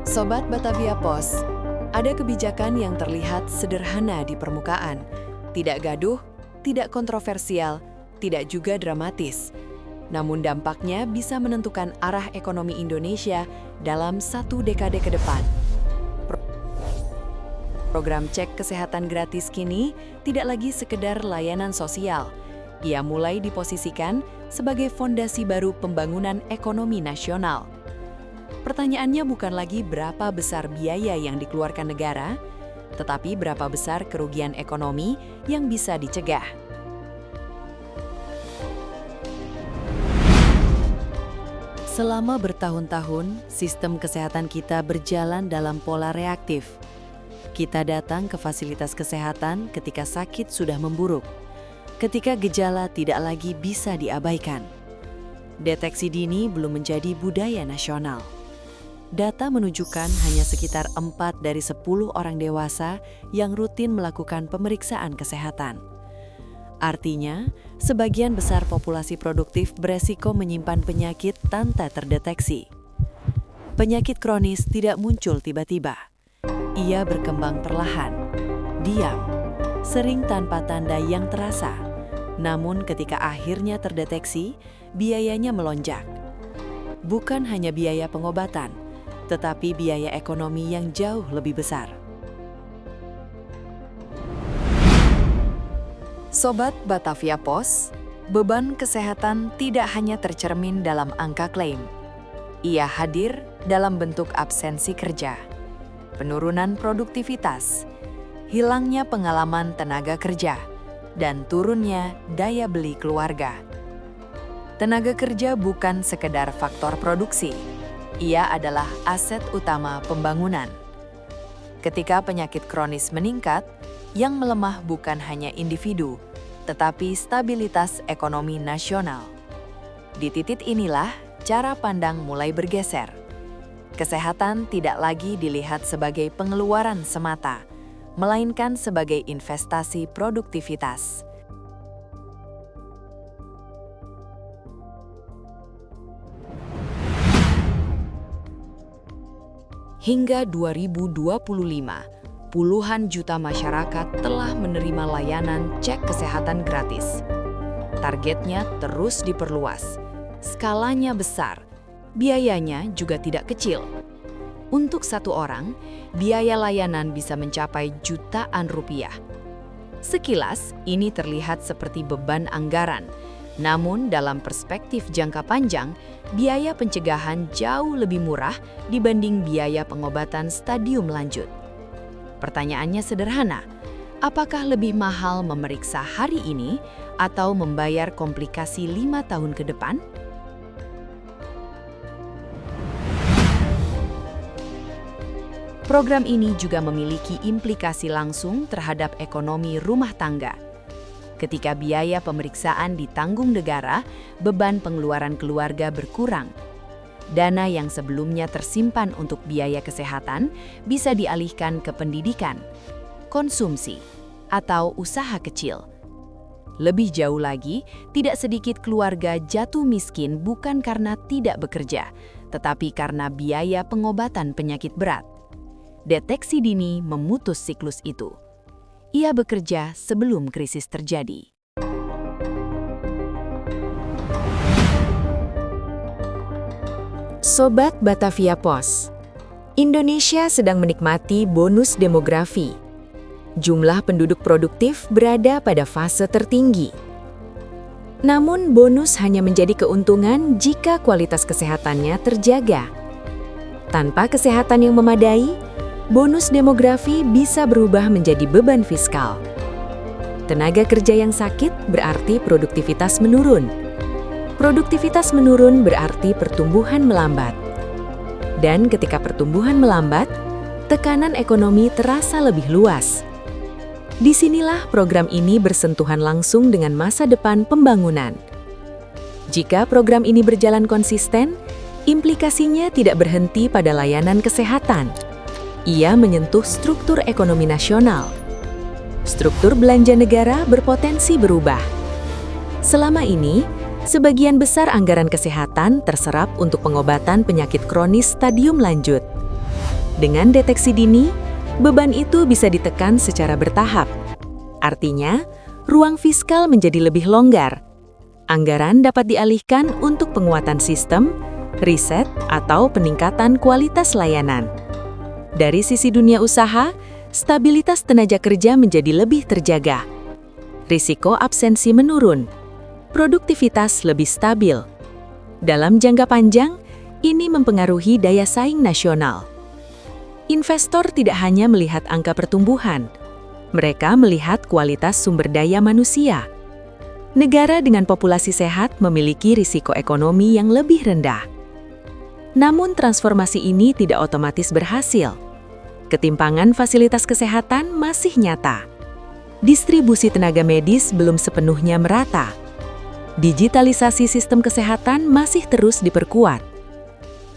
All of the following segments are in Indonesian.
Sobat Batavia Pos, ada kebijakan yang terlihat sederhana di permukaan, tidak gaduh, tidak kontroversial, tidak juga dramatis. Namun dampaknya bisa menentukan arah ekonomi Indonesia dalam 1 dekade ke depan. Program cek kesehatan gratis kini tidak lagi sekedar layanan sosial. Ia mulai diposisikan sebagai fondasi baru pembangunan ekonomi nasional. Pertanyaannya bukan lagi berapa besar biaya yang dikeluarkan negara, tetapi berapa besar kerugian ekonomi yang bisa dicegah. Selama bertahun-tahun, sistem kesehatan kita berjalan dalam pola reaktif. Kita datang ke fasilitas kesehatan ketika sakit sudah memburuk, ketika gejala tidak lagi bisa diabaikan. Deteksi dini belum menjadi budaya nasional. Data menunjukkan hanya sekitar 4 dari 10 orang dewasa yang rutin melakukan pemeriksaan kesehatan. Artinya, sebagian besar populasi produktif beresiko menyimpan penyakit tanpa terdeteksi. Penyakit kronis tidak muncul tiba-tiba. Ia berkembang perlahan, diam, sering tanpa tanda yang terasa. Namun ketika akhirnya terdeteksi, biayanya melonjak. Bukan hanya biaya pengobatan, tetapi biaya ekonomi yang jauh lebih besar. Sobat Batavia Pos, beban kesehatan tidak hanya tercermin dalam angka klaim. Ia hadir dalam bentuk absensi kerja, penurunan produktivitas, hilangnya pengalaman tenaga kerja, dan turunnya daya beli keluarga. Tenaga kerja bukan sekedar faktor produksi. Ia adalah aset utama pembangunan. Ketika penyakit kronis meningkat, yang melemah bukan hanya individu, tetapi stabilitas ekonomi nasional. Di titik inilah cara pandang mulai bergeser. Kesehatan tidak lagi dilihat sebagai pengeluaran semata, melainkan sebagai investasi produktivitas. Hingga 2025, puluhan juta masyarakat telah menerima layanan cek kesehatan gratis. Targetnya terus diperluas, skalanya besar, biayanya juga tidak kecil. Untuk satu orang, biaya layanan bisa mencapai jutaan rupiah. Sekilas, ini terlihat seperti beban anggaran. Namun dalam perspektif jangka panjang, biaya pencegahan jauh lebih murah dibanding biaya pengobatan stadium lanjut. Pertanyaannya sederhana, apakah lebih mahal memeriksa hari ini atau membayar komplikasi 5 tahun ke depan? Program ini juga memiliki implikasi langsung terhadap ekonomi rumah tangga. Ketika biaya pemeriksaan ditanggung negara, beban pengeluaran keluarga berkurang. Dana yang sebelumnya tersimpan untuk biaya kesehatan bisa dialihkan ke pendidikan, konsumsi, atau usaha kecil. Lebih jauh lagi, tidak sedikit keluarga jatuh miskin bukan karena tidak bekerja, tetapi karena biaya pengobatan penyakit berat. Deteksi dini memutus siklus itu. Ia bekerja sebelum krisis terjadi. Sobat Batavia Pos, Indonesia sedang menikmati bonus demografi. Jumlah penduduk produktif berada pada fase tertinggi. Namun bonus hanya menjadi keuntungan jika kualitas kesehatannya terjaga. Tanpa kesehatan yang memadai, bonus demografi bisa berubah menjadi beban fiskal. Tenaga kerja yang sakit berarti produktivitas menurun. Produktivitas menurun berarti pertumbuhan melambat. Dan ketika pertumbuhan melambat, tekanan ekonomi terasa lebih luas. Disinilah program ini bersentuhan langsung dengan masa depan pembangunan. Jika program ini berjalan konsisten, implikasinya tidak berhenti pada layanan kesehatan. Ia menyentuh struktur ekonomi nasional. Struktur belanja negara berpotensi berubah. Selama ini, sebagian besar anggaran kesehatan terserap untuk pengobatan penyakit kronis stadium lanjut. Dengan deteksi dini, beban itu bisa ditekan secara bertahap. Artinya, ruang fiskal menjadi lebih longgar. Anggaran dapat dialihkan untuk penguatan sistem, riset, atau peningkatan kualitas layanan. Dari sisi dunia usaha, stabilitas tenaga kerja menjadi lebih terjaga. Risiko absensi menurun. Produktivitas lebih stabil. Dalam jangka panjang, ini mempengaruhi daya saing nasional. Investor tidak hanya melihat angka pertumbuhan, mereka melihat kualitas sumber daya manusia. Negara dengan populasi sehat memiliki risiko ekonomi yang lebih rendah. Namun transformasi ini tidak otomatis berhasil. Ketimpangan fasilitas kesehatan masih nyata. Distribusi tenaga medis belum sepenuhnya merata. Digitalisasi sistem kesehatan masih terus diperkuat.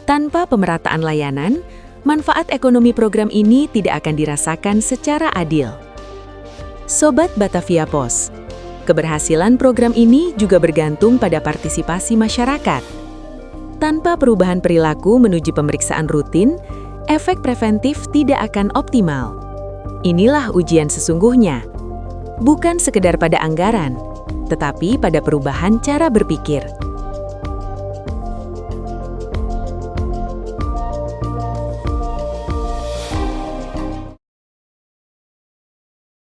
Tanpa pemerataan layanan, manfaat ekonomi program ini tidak akan dirasakan secara adil. Sobat Batavia Pos, keberhasilan program ini juga bergantung pada partisipasi masyarakat. Tanpa perubahan perilaku menuju pemeriksaan rutin, efek preventif tidak akan optimal. Inilah ujian sesungguhnya. Bukan sekedar pada anggaran, tetapi pada perubahan cara berpikir.